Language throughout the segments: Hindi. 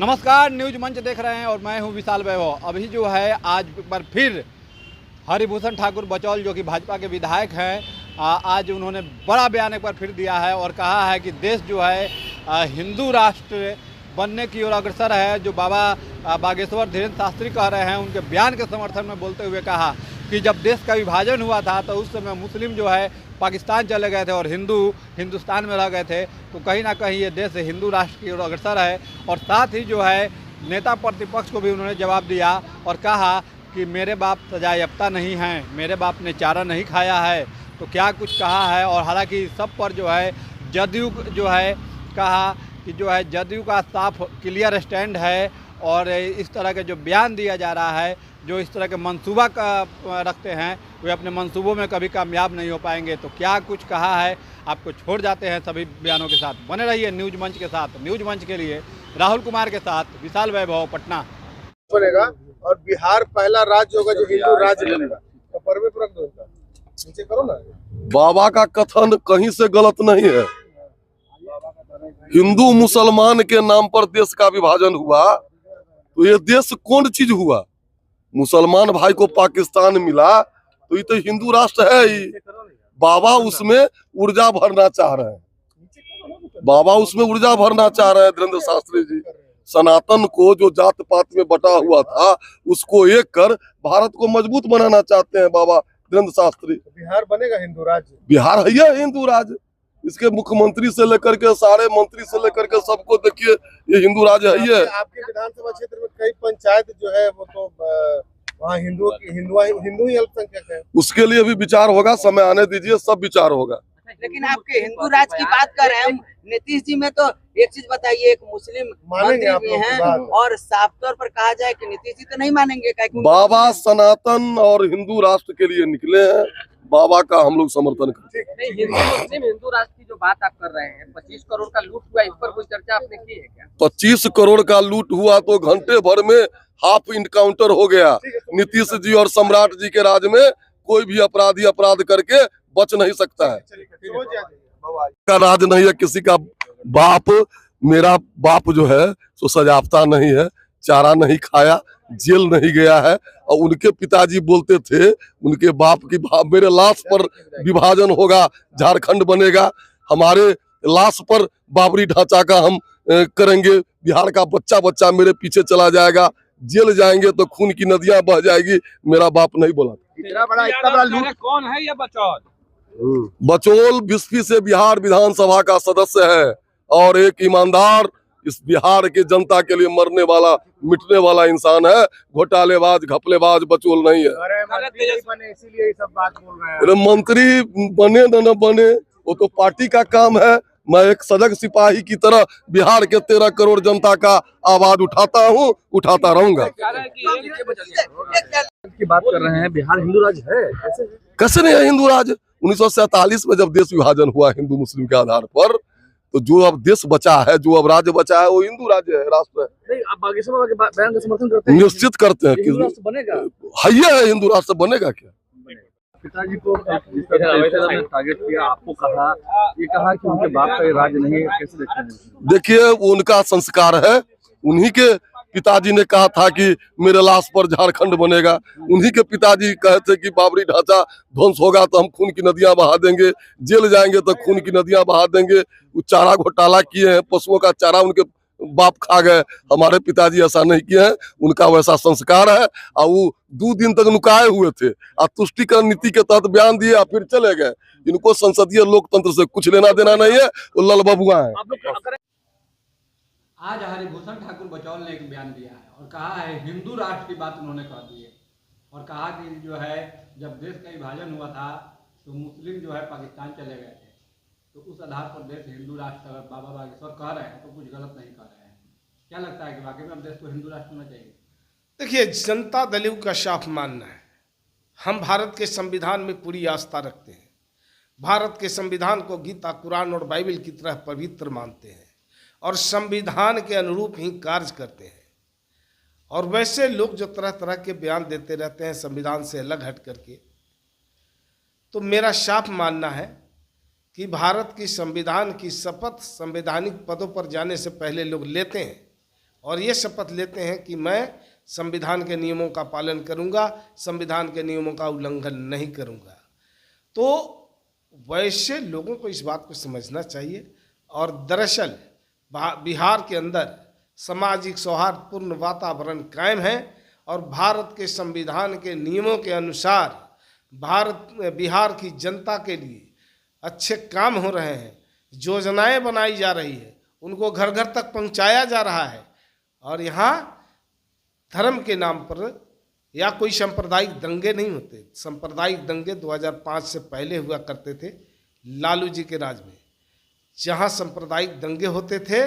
नमस्कार, न्यूज मंच देख रहे हैं और मैं हूं विशाल वैभव। अभी जो है आज पर फिर हरिभूषण ठाकुर बचौल जो कि भाजपा के विधायक हैं, आज उन्होंने बड़ा बयान एक बार फिर दिया है और कहा है कि देश जो है हिंदू राष्ट्र बनने की ओर अग्रसर है। जो बाबा बागेश्वर धीरेन्द्र शास्त्री कह रहे हैं, उनके बयान के समर्थन में बोलते हुए कहा कि जब देश का विभाजन हुआ था तो उस समय मुस्लिम जो है पाकिस्तान चले गए थे और हिंदू हिंदुस्तान में रह गए थे। तो कहीं ना कहीं ये देश हिंदू राष्ट्र की ओर अग्रसर है। और साथ ही जो है नेता प्रतिपक्ष को भी उन्होंने जवाब दिया और कहा कि मेरे बाप सजायाफ्ता नहीं हैं, मेरे बाप ने चारा नहीं खाया है। तो क्या कुछ कहा है। और हालांकि सब पर जो है जदयू जो है कहा कि जो है जदयू का साफ क्लियर स्टैंड है और इस तरह के जो बयान दिया जा रहा है, जो इस तरह के मंसूबा का रखते हैं, वे अपने मंसूबों में कभी कामयाब नहीं हो पाएंगे। तो क्या कुछ कहा है, आपको छोड़ जाते हैं सभी बयानों के साथ। बने रहिए न्यूज मंच के साथ। न्यूज मंच के लिए राहुल कुमार के साथ विशाल वैभव, पटना। बनेगा और बिहार पहला राज्य होगा जो हिंदू राज्य बनेगा। तो पर्वे पर रख दो इनका, नीचे करो ना। बाबा का कथन कहीं से गलत नहीं है। हिंदू मुसलमान के नाम पर देश का विभाजन हुआ तो ये देश कौन चीज हुआ? मुसलमान भाई को पाकिस्तान मिला तो ये तो हिंदू राष्ट्र है ही। बाबा उसमें ऊर्जा भरना चाह रहे हैं, बाबा उसमें ऊर्जा भरना चाह रहे हैं धीरेन्द्र शास्त्री जी। सनातन को जो जात पात में बटा हुआ था उसको एक कर भारत को मजबूत बनाना चाहते हैं बाबा धीरेन्द्र शास्त्री। बिहार बनेगा हिंदू राज्य। बिहार है हिंदू राज्य। इसके मुख्यमंत्री से लेकर के सारे मंत्री से लेकर के सबको देखिए, ये हिंदू राज्य है। ये आपके विधानसभा क्षेत्र में कई पंचायत जो है वो तो वहाँ हिंदू ही अल्पसंख्यक है। उसके लिए भी विचार होगा, समय आने दीजिए, सब विचार होगा। लेकिन आपके हिंदू राज की बात कर रहे हैं हम। नीतीश जी में तो एक चीज बताइए, एक मुस्लिम मंत्री भी हैं और साफ तौर पर कहा जाए कि नीतीश जी तो नहीं मानेंगे। बाबा सनातन और हिंदू राष्ट्र के लिए निकले हैं, बाबा का हम लोग समर्थन करते हैं। हिंदू राष्ट्र की जो बात आप कर रहे हैं, 25 करोड़ का लूट हुआ, इस पर कोई चर्चा आपने की है क्या? 25 करोड़ का लूट हुआ तो घंटे भर में हाफ इनकाउंटर हो गया। नीतीश जी और सम्राट जी के राज में कोई भी अपराधी अपराध करके बच नहीं सकता है। का राज नहीं है किसी का बाप। मेरा बाप जो है तो सजायाफ्ता नहीं है, चारा नहीं खाया, जेल नहीं गया है। और उनके पिताजी बोलते थे उनके बाप की मेरे लाश पर विभाजन होगा, झारखंड बनेगा, हमारे लाश पर बाबरी ढांचा का हम करेंगे, बिहार का बच्चा बच्चा मेरे पीछे चला जाएगा, जेल जाएंगे तो खून की नदियां बह जाएगी। मेरा बाप नहीं बोला। इतना बड़ा लूट कौन है ये बचौल? बचौल बिस्फी से बिहार विधानसभा का सदस्य है और एक ईमानदार, इस बिहार के जनता के लिए मरने वाला मिटने वाला इंसान है। घोटालेबाज घपलेबाज बचौल नहीं है। इसीलिए ये सब बात बोल रहे हैं। मंत्री बने न बने वो तो पार्टी का काम है। मैं एक सजग सिपाही की तरह बिहार के 13 करोड़ जनता का आवाज उठाता हूँ, उठाता रहूंगा। की बात कर रहे हैं, बिहार हिंदू राज्य है कैसे नहीं है हिंदू राज्य? 1947 में जब देश विभाजन हुआ हिंदू मुस्लिम के आधार पर, तो जो अब देश बचा है, जो अब राज्य बचा है, वो हिंदू राज्य है, राष्ट्र है। नहीं, आप बागेश्वर के बयान का समर्थन करते हैं? निश्चित करते हैं कि हिंदू राष्ट्र बनेगा। है हिंदू राष्ट्र बनेगा। क्या पिताजी को टारगेट किया, आपको कहा, ये कहा कि उनके बाप का ये राज्य नहीं है, कैसे देखते हैं? देखिए, वो उनका संस्कार है। उन्हीं के पिताजी ने कहा था कि मेरे लाश पर झारखंड बनेगा। उन्हीं के पिताजी कहे थे कि बाबरी ढांचा ध्वंस होगा तो हम खून की नदियां बहा देंगे, जेल जाएंगे तो खून की नदियां बहा देंगे। वो चारा घोटाला किए हैं, पशुओं का चारा उनके बाप खा गए। हमारे पिताजी ऐसा नहीं किए हैं, उनका वैसा संस्कार है। और वो 2 दिन तक नुकाए हुए थे और तुष्टिकरण नीति के तहत बयान दिए और फिर चले गए। इनको संसदीय लोकतंत्र से कुछ लेना देना नहीं है, वो लल बबुआ है। आज हरिभूषण ठाकुर बचौल ने एक बयान दिया है और कहा है हिंदू राष्ट्र की बात उन्होंने कह दी है और कहा कि जो है जब देश का विभाजन हुआ था तो मुस्लिम जो है पाकिस्तान चले गए थे। तो उस आधार पर देश हिंदू राष्ट्र अगर बाबा बागेश्वर कह रहे हैं तो कुछ गलत नहीं कह रहे हैं। क्या लगता है कि वाकई में अब देश को हिंदू राष्ट्र होना चाहिए? देखिए, जनता दल का साफ मानना है, हम भारत के संविधान में पूरी आस्था रखते हैं। भारत के संविधान को गीता, कुरान और बाइबल की तरह पवित्र मानते हैं और संविधान के अनुरूप ही कार्य करते हैं। और वैसे लोग जो तरह तरह के बयान देते रहते हैं संविधान से अलग हट करके, तो मेरा साफ मानना है कि भारत की संविधान की शपथ संवैधानिक पदों पर जाने से पहले लोग लेते हैं और ये शपथ लेते हैं कि मैं संविधान के नियमों का पालन करूंगा, संविधान के नियमों का उल्लंघन नहीं करूंगा। तो वैसे लोगों को इस बात को समझना चाहिए। और दरअसल बिहार के अंदर सामाजिक सौहार्दपूर्ण वातावरण कायम है और भारत के संविधान के नियमों के अनुसार बिहार की जनता के लिए अच्छे काम हो रहे हैं, योजनाएं बनाई जा रही है, उनको घर घर तक पहुंचाया जा रहा है। और यहाँ धर्म के नाम पर या कोई सांप्रदायिक दंगे नहीं होते। सांप्रदायिक दंगे 2005 से पहले हुआ करते थे लालू जी के राज में, जहाँ सांप्रदायिक दंगे होते थे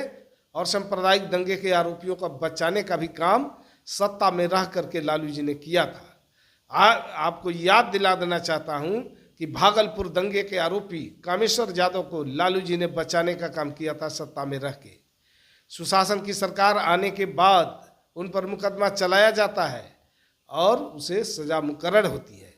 और सांप्रदायिक दंगे के आरोपियों को बचाने का भी काम सत्ता में रह करके लालू जी ने किया था। आपको याद दिला देना चाहता हूँ कि भागलपुर दंगे के आरोपी कामेश्वर यादव को लालू जी ने बचाने का काम किया था सत्ता में रह के। सुशासन की सरकार आने के बाद उन पर मुकदमा चलाया जाता है और उसे सजा मुकर्रर होती है।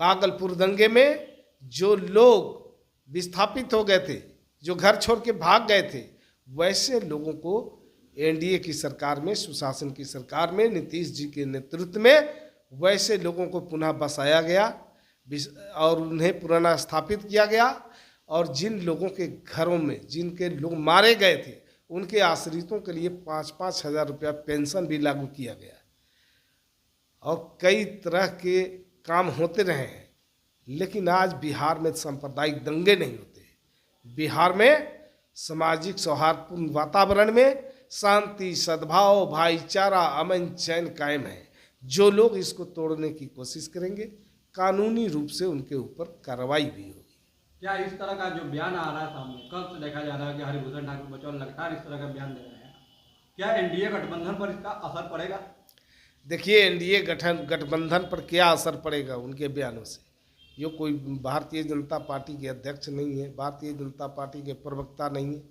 भागलपुर दंगे में जो लोग विस्थापित हो गए थे, जो घर छोड़ के भाग गए थे, वैसे लोगों को एनडीए की सरकार में, सुशासन की सरकार में, नीतीश जी के नेतृत्व में वैसे लोगों को पुनः बसाया गया और उन्हें पुनः स्थापित किया गया। और जिन लोगों के घरों में जिनके लोग मारे गए थे, उनके आश्रितों के लिए 5-5 हज़ार रुपया पेंशन भी लागू किया गया। और कई तरह के काम होते रहे हैं, लेकिन आज बिहार में सांप्रदायिक दंगे नहीं होते। बिहार में सामाजिक सौहार्दपूर्ण वातावरण में शांति, सद्भाव, भाईचारा, अमन चैन कायम है। जो लोग इसको तोड़ने की कोशिश करेंगे, कानूनी रूप से उनके ऊपर कार्रवाई भी होगी। क्या इस तरह का जो बयान आ रहा है सामने, कब से देखा जा रहा है कि हरिभूषण ठाकुर बचौल लगातार इस तरह का बयान दे रहे हैं, क्या एनडीए गठबंधन पर इसका असर पड़ेगा? देखिए, एनडीए गठबंधन पर क्या असर पड़ेगा उनके बयानों से? ये कोई भारतीय जनता पार्टी के अध्यक्ष नहीं है, भारतीय जनता पार्टी के प्रवक्ता नहीं है।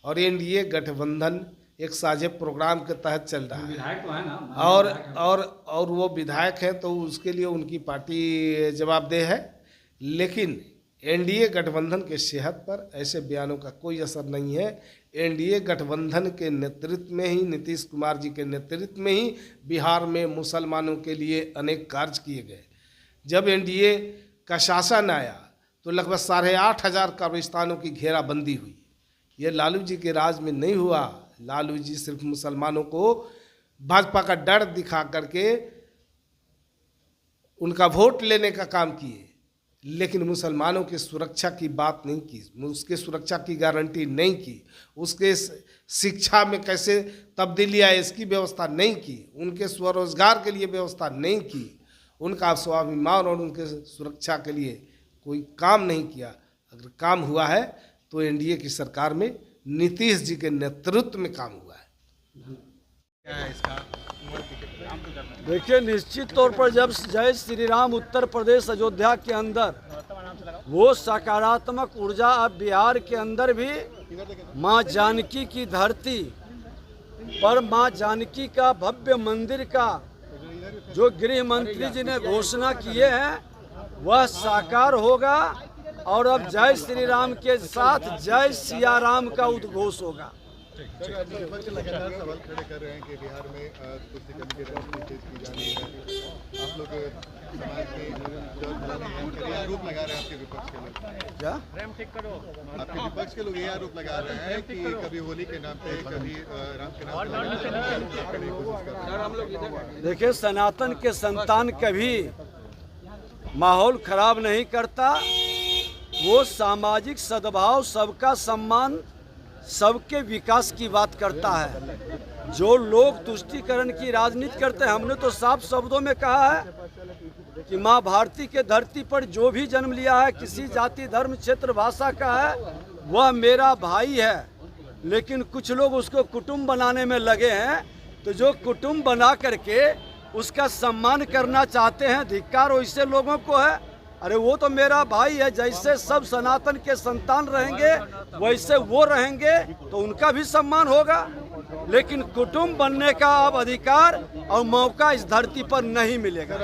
और एनडीए गठबंधन एक साझे प्रोग्राम के तहत चल रहा है। विधायक तो है ना, और वो विधायक हैं तो उसके लिए उनकी पार्टी जवाबदेह है। लेकिन एनडीए गठबंधन के सेहत पर ऐसे बयानों का कोई असर नहीं है। एनडीए गठबंधन के नेतृत्व में ही, नीतीश कुमार जी के नेतृत्व में ही बिहार में मुसलमानों के लिए अनेक कार्य किए गए। जब एनडीए का शासन आया तो लगभग 8,500 कब्रिस्तानों की घेराबंदी हुई। ये लालू जी के राज में नहीं हुआ। लालू जी सिर्फ मुसलमानों को भाजपा का डर दिखा करके उनका वोट लेने का काम किए, लेकिन मुसलमानों की सुरक्षा की बात नहीं की, उसके सुरक्षा की गारंटी नहीं की, उसके शिक्षा में कैसे तब्दीली आए इसकी व्यवस्था नहीं की, उनके स्वरोजगार के लिए व्यवस्था नहीं की, उनका स्वाभिमान और उनके सुरक्षा के लिए कोई काम नहीं किया। अगर काम हुआ है तो एनडीए की सरकार में नीतीश जी के नेतृत्व में काम हुआ है। देखिए, निश्चित तौर पर जब जय श्री राम उत्तर प्रदेश अयोध्या के अंदर वो सकारात्मक ऊर्जा अब बिहार के अंदर भी माँ जानकी की धरती पर माँ जानकी का भव्य मंदिर का जो गृह मंत्री जी ने घोषणा किए हैं वह साकार होगा। और अब जय श्री राम के साथ जय सिया राम का उद्घोष होगा। लगातार सवाल खड़े कर रहे हैं कि बिहार में कुर्सी कमी की राजनीति तेज की जा रही है। आप लोग समाज में जो आरोप लगा रहे हैं आपके विपक्ष के लोग, क्या आपके विपक्ष के लोग ये आरोप लगा रहे हैं कि कभी होली के नाम पे, कभी राम के नाम पे। देखिए, सनातन के संतान कभी माहौल खराब नहीं करता। वो सामाजिक सद्भाव, सबका सम्मान, सबके विकास की बात करता है। जो लोग तुष्टीकरण की राजनीति करते हैं, हमने तो साफ शब्दों में कहा है कि माँ भारती के धरती पर जो भी जन्म लिया है, किसी जाति, धर्म, क्षेत्र, भाषा का है, वह मेरा भाई है। लेकिन कुछ लोग उसको कुटुंब बनाने में लगे हैं। तो जो कुटुंब बना करके उसका सम्मान करना चाहते हैं, धिक्कार वैसे लोगों को है। अरे वो तो मेरा भाई है, जैसे सब सनातन के संतान रहेंगे वैसे वो रहेंगे तो उनका भी सम्मान होगा। लेकिन कुटुंब बनने का अब अधिकार और मौका इस धरती पर नहीं मिलेगा।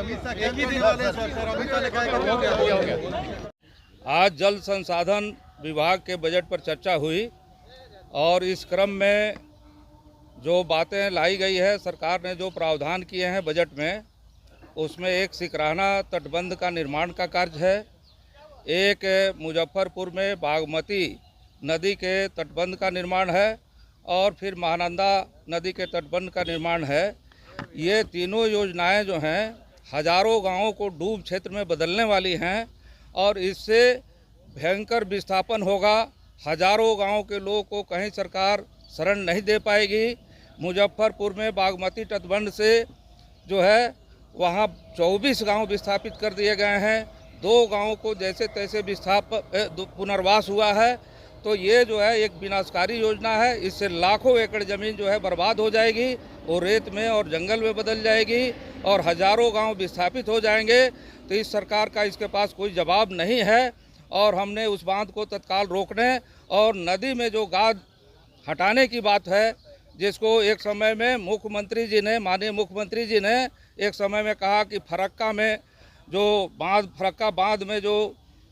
आज जल संसाधन विभाग के बजट पर चर्चा हुई और इस क्रम में जो बातें लाई गई है, सरकार ने जो प्रावधान किए हैं बजट में, उसमें एक सिकराना तटबंध का निर्माण का कार्य है, एक मुजफ्फरपुर में बागमती नदी के तटबंध का निर्माण है और फिर महानंदा नदी के तटबंध का निर्माण है। ये तीनों योजनाएं जो हैं हजारों गांवों को डूब क्षेत्र में बदलने वाली हैं और इससे भयंकर विस्थापन होगा। हजारों गांवों के लोगों को कहीं सरकार शरण नहीं दे पाएगी। मुजफ्फरपुर में बागमती तटबंध से जो है वहाँ 24 गांव विस्थापित कर दिए गए हैं। 2 गांवों को जैसे तैसे पुनर्वास हुआ है। तो ये जो है एक विनाशकारी योजना है। इससे लाखों एकड़ ज़मीन जो है बर्बाद हो जाएगी, वो रेत में और जंगल में बदल जाएगी और हजारों गांव विस्थापित हो जाएंगे। तो इस सरकार का इसके पास कोई जवाब नहीं है और हमने उस बांध को तत्काल रोकने और नदी में जो गाद हटाने की बात है, जिसको एक समय में माननीय मुख्यमंत्री जी ने एक समय में कहा कि फरक्का में जो फरक्का बांध में जो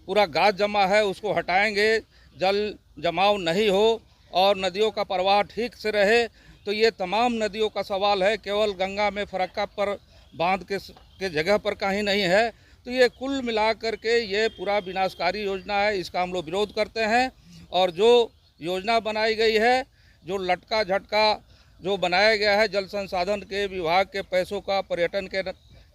पूरा गाद जमा है उसको हटाएंगे, जल जमाव नहीं हो और नदियों का प्रवाह ठीक से रहे। तो ये तमाम नदियों का सवाल है, केवल गंगा में फरक्का पर बांध के जगह पर कहीं नहीं है। तो ये कुल मिलाकर के ये पूरा विनाशकारी योजना है, इसका हम लोग विरोध करते हैं। और जो योजना बनाई गई है, जो लटका झटका जो बनाया गया है जल संसाधन के विभाग के पैसों का पर्यटन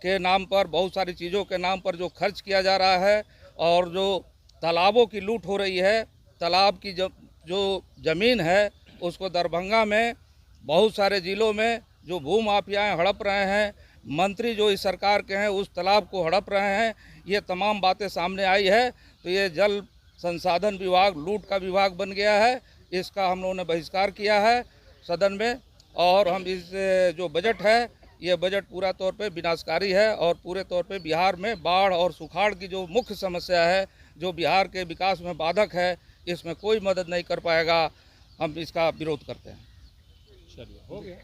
के नाम पर, बहुत सारी चीज़ों के नाम पर जो खर्च किया जा रहा है और जो तालाबों की लूट हो रही है, तालाब की जो ज़मीन है उसको दरभंगा में बहुत सारे ज़िलों में जो भूमाफियाएँ हड़प रहे हैं, मंत्री जो इस सरकार के हैं उस तालाब को हड़प रहे हैं, ये तमाम बातें सामने आई है। तो ये जल संसाधन विभाग लूट का विभाग बन गया है। इसका हम लोगों ने बहिष्कार किया है सदन में और हम इस जो बजट है ये बजट पूरा तौर पे विनाशकारी है और पूरे तौर पे बिहार में बाढ़ और सुखाड़ की जो मुख्य समस्या है, जो बिहार के विकास में बाधक है, इसमें कोई मदद नहीं कर पाएगा। हम इसका विरोध करते हैं। चलिए, हो गया।